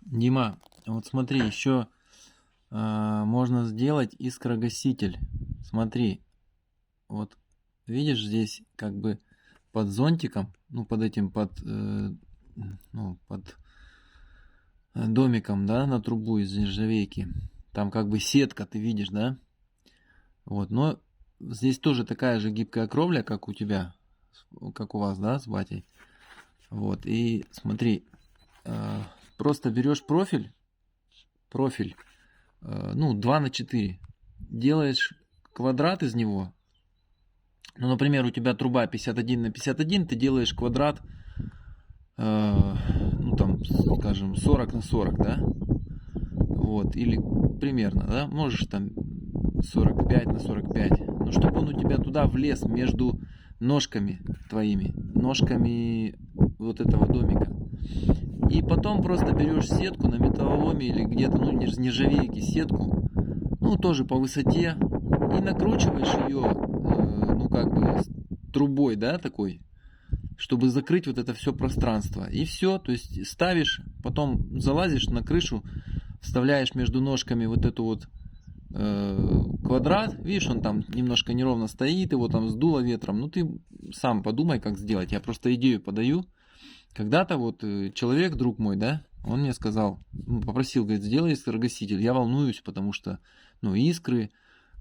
Дима, вот смотри, еще можно сделать искрогаситель. Смотри, вот видишь здесь как бы под зонтиком, ну под этим, ну, под домиком, да, на трубу из нержавейки. Там как бы сетка, ты видишь, да? Вот, но здесь тоже такая же гибкая кровля, как у тебя, как у вас, да, с батей. Вот, и смотри, э, просто берешь профиль, ну, 2 на 4, делаешь квадрат из него. Ну, например, у тебя труба 51 на 51, ты делаешь квадрат, ну, там, скажем, 40 на 40, да? Вот, или примерно, да? Можешь там 45 на 45. Ну, чтобы он у тебя туда влез между ножками твоими, ножками вот этого домика. И потом просто берешь сетку на металлоломе или где-то, ну, нержавейки сетку, ну, тоже по высоте, и накручиваешь ее, ну, как бы, трубой, да, такой, чтобы закрыть вот это все пространство. И все, то есть ставишь, потом залазишь на крышу, вставляешь между ножками вот эту вот квадрат, видишь, он там немножко неровно стоит, его там сдуло ветром. Ну, ты сам подумай, как сделать. Я просто идею подаю. Когда-то вот человек, друг мой, да, он мне сказал, ну, попросил, говорит, сделай искрогаситель. Я волнуюсь, потому что, ну, искры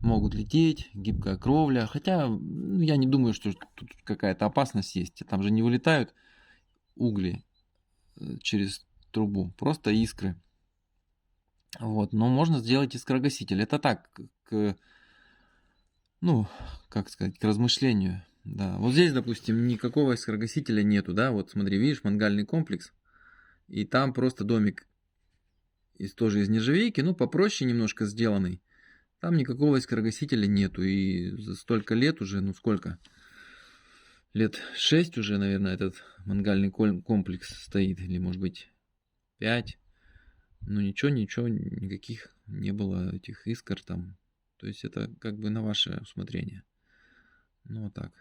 могут лететь, гибкая кровля. Хотя, ну, я не думаю, что тут какая-то опасность есть. Там же не вылетают угли через трубу, просто искры. Вот, но можно сделать искрогаситель. Это так, ну, как сказать, к размышлению. Да, вот здесь, допустим, никакого искрогасителя нету, да, вот смотри, видишь, мангальный комплекс, и там просто домик тоже из нержавейки, ну, попроще немножко сделанный. Там никакого искрогасителя нету, и за столько лет уже, ну, сколько? Лет 6 уже, наверное, этот мангальный комплекс стоит, или, может быть, 5. Ну, ничего, никаких не было этих искр там. То есть это как бы на ваше усмотрение. Ну, вот так.